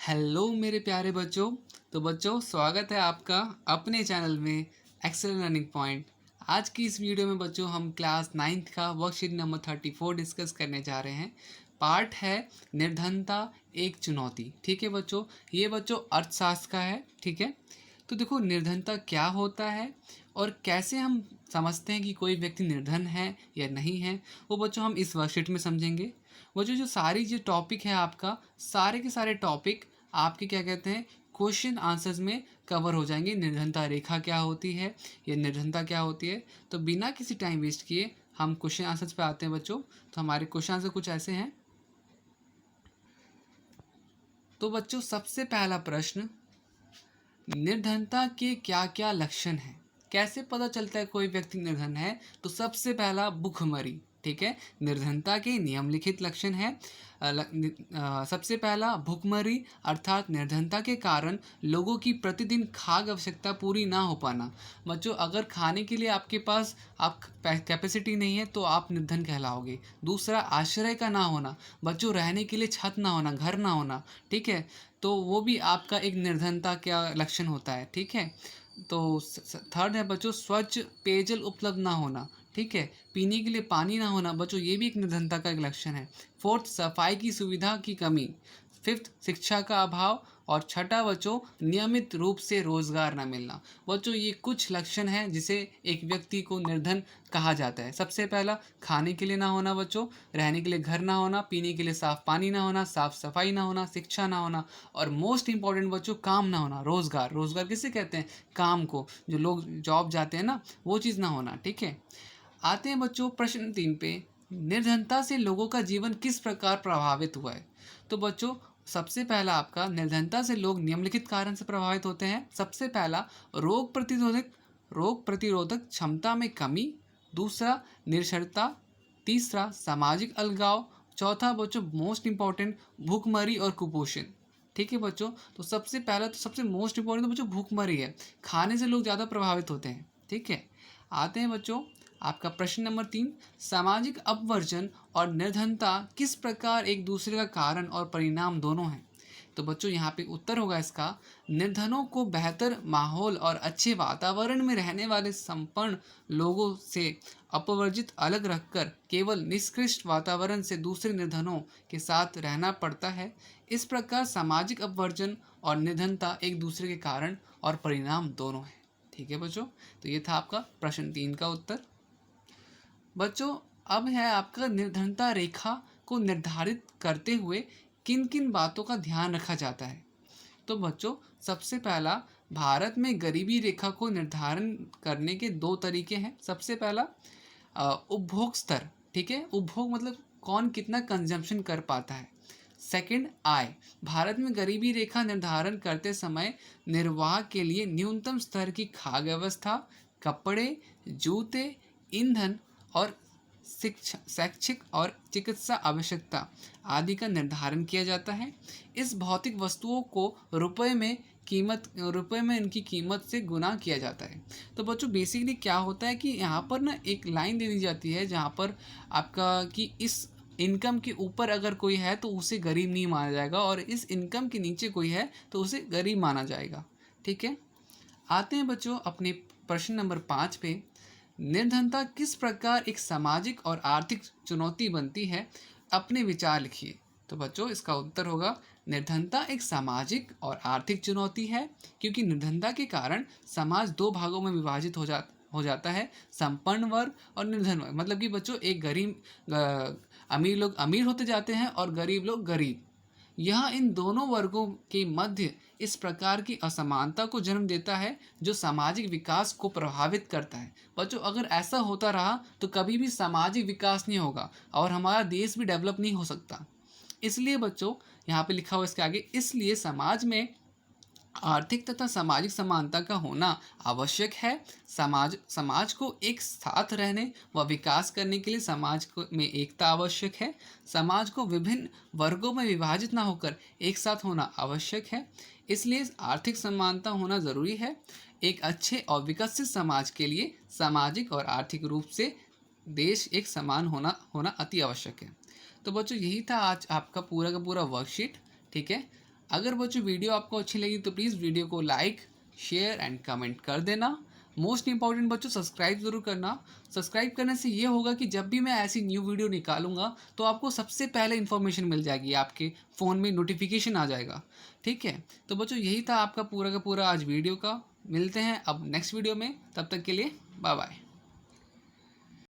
Hello मेरे प्यारे बच्चों। तो बच्चों, स्वागत है आपका अपने चैनल में एक्सेल लर्निंग पॉइंट। आज की इस वीडियो में बच्चों हम क्लास 9th का वर्कशीट नंबर 34 डिस्कस करने जा रहे हैं। पार्ट है निर्धनता एक चुनौती। ठीक है बच्चों, ये बच्चों अर्थशास्त्र का है। ठीक है, तो देखो निर्धनता क्या होता है और कैसे हम समझते हैं कि कोई व्यक्ति निर्धन है या नहीं है, वो बच्चों हम इस वर्कशीट में समझेंगे। बच्चों जो सारी जो टॉपिक है आपका, सारे के सारे टॉपिक आपके क्या कहते हैं क्वेश्चन आंसर्स में कवर हो जाएंगे। निर्धनता रेखा क्या होती है, ये निर्धनता क्या होती है। तो बिना किसी टाइम वेस्ट किए हम क्वेश्चन आंसर्स पे आते हैं बच्चों। तो हमारे क्वेश्चन आंसर कुछ ऐसे हैं। तो बच्चों सबसे पहला प्रश्न, निर्धनता के क्या क्या लक्षण हैं। कैसे पता चलता है कोई व्यक्ति निर्धन है। तो सबसे पहला भूखमरी। ठीक है, निर्धनता के निम्नलिखित लक्षण हैं। सबसे पहला भूखमरी अर्थात निर्धनता के कारण लोगों की प्रतिदिन खाद्य आवश्यकता पूरी ना हो पाना। बच्चों अगर खाने के लिए आपके पास आप कैपेसिटी नहीं है तो आप निर्धन कहलाओगे। दूसरा आश्रय का ना होना, बच्चों रहने के लिए छत ना होना, घर ना होना। ठीक है, तो वो भी आपका एक निर्धनता का लक्षण होता है। ठीक है, तो थर्ड है बच्चों स्वच्छ पेयजल उपलब्ध ना होना। ठीक है, पीने के लिए पानी ना होना, बच्चों ये भी एक निर्धनता का एक लक्षण है। फोर्थ सफाई की सुविधा की कमी। फिफ्थ शिक्षा का अभाव। और छठा बच्चों नियमित रूप से रोजगार न मिलना। बच्चों ये कुछ लक्षण हैं जिसे एक व्यक्ति को निर्धन कहा जाता है। सबसे पहला खाने के लिए ना होना बच्चों, रहने के लिए घर ना होना, पीने के लिए साफ पानी ना होना, साफ सफाई ना होना, शिक्षा ना होना, और मोस्ट इंपॉर्टेंट बच्चों काम ना होना। रोजगार, रोजगार किसे कहते हैं, काम को, जो लोग जॉब जाते हैं ना, वो चीज़ ना होना। ठीक है, आते हैं बच्चों प्रश्न 3 पे, निर्धनता से लोगों का जीवन किस प्रकार प्रभावित हुआ है। तो बच्चों सबसे पहला आपका निर्धनता से लोग निम्नलिखित कारण से प्रभावित होते हैं। सबसे पहला रोग प्रतिरोधक क्षमता में कमी। दूसरा निरक्षरता। तीसरा सामाजिक अलगाव। चौथा बच्चों मोस्ट इंपॉर्टेंट भूखमरी और कुपोषण। ठीक है बच्चों, तो सबसे पहला तो सबसे मोस्ट इंपॉर्टेंट तो बच्चों भूखमरी है। खाने से लोग ज़्यादा प्रभावित होते हैं। ठीक है, आते हैं बच्चों आपका प्रश्न नंबर 3, सामाजिक अपवर्जन और निर्धनता किस प्रकार एक दूसरे का कारण और परिणाम दोनों हैं। तो बच्चों यहाँ पे उत्तर होगा इसका, निर्धनों को बेहतर माहौल और अच्छे वातावरण में रहने वाले संपन्न लोगों से अपवर्जित अलग रखकर केवल निष्कृष्ट वातावरण से दूसरे निर्धनों के साथ रहना पड़ता है। इस प्रकार सामाजिक अपवर्जन और निर्धनता एक दूसरे के कारण और परिणाम दोनों हैं। ठीक है बच्चों, तो ये था आपका प्रश्न 3 का उत्तर। बच्चों अब है आपका निर्धनता रेखा को निर्धारित करते हुए किन किन बातों का ध्यान रखा जाता है। तो बच्चों सबसे पहला, भारत में गरीबी रेखा को निर्धारण करने के दो तरीके हैं। सबसे पहला उपभोग स्तर। ठीक है, उपभोग मतलब कौन कितना कंजम्पशन कर पाता है। सेकंड आय, भारत में गरीबी रेखा निर्धारण करते समय निर्वाह के लिए न्यूनतम स्तर की खाद्य व्यवस्था, कपड़े, जूते, ईंधन और शिक्षा, शैक्षिक और चिकित्सा आवश्यकता आदि का निर्धारण किया जाता है। इस भौतिक वस्तुओं को रुपए में इनकी कीमत से गुना किया जाता है। तो बच्चों बेसिकली क्या होता है कि यहाँ पर ना एक लाइन दे दी जाती है जहाँ पर आपका कि इस इनकम के ऊपर अगर कोई है तो उसे गरीब नहीं माना जाएगा, और इस इनकम के नीचे कोई है तो उसे गरीब माना जाएगा। ठीक है, आते हैं बच्चों अपने प्रश्न नंबर 5 पे, निर्धनता किस प्रकार एक सामाजिक और आर्थिक चुनौती बनती है, अपने विचार लिखिए। तो बच्चों इसका उत्तर होगा, निर्धनता एक सामाजिक और आर्थिक चुनौती है क्योंकि निर्धनता के कारण समाज दो भागों में विभाजित हो जाता है, संपन्न वर्ग और निर्धन वर्ग। मतलब कि बच्चों एक अमीर लोग अमीर होते जाते हैं और गरीब लोग गरीब। यह इन दोनों वर्गों के मध्य इस प्रकार की असमानता को जन्म देता है जो सामाजिक विकास को प्रभावित करता है। बच्चों अगर ऐसा होता रहा तो कभी भी सामाजिक विकास नहीं होगा और हमारा देश भी डेवलप नहीं हो सकता। इसलिए बच्चों यहाँ पे लिखा हुआ इसके आगे, इसलिए समाज में आर्थिक तथा सामाजिक समानता का होना आवश्यक है। समाज को एक साथ रहने व विकास करने के लिए में एकता आवश्यक है। समाज को विभिन्न वर्गों में विभाजित न होकर एक साथ होना आवश्यक है। इसलिए आर्थिक समानता होना ज़रूरी है। एक अच्छे और विकसित समाज के लिए सामाजिक और आर्थिक रूप से देश एक समान होना अति आवश्यक है। तो बच्चों यही था आज आपका पूरा का पूरा वर्कशीट। ठीक है, अगर बच्चों वीडियो आपको अच्छी लगी तो प्लीज़ वीडियो को लाइक, शेयर एंड कमेंट कर देना। मोस्ट इंपॉर्टेंट बच्चों सब्सक्राइब ज़रूर करना। सब्सक्राइब करने से ये होगा कि जब भी मैं ऐसी न्यू वीडियो निकालूंगा तो आपको सबसे पहले इन्फॉर्मेशन मिल जाएगी, आपके फ़ोन में नोटिफिकेशन आ जाएगा। ठीक है, तो बच्चों यही था आपका पूरा का पूरा आज वीडियो का। मिलते हैं अब नेक्स्ट वीडियो में, तब तक के लिए बाय बाय।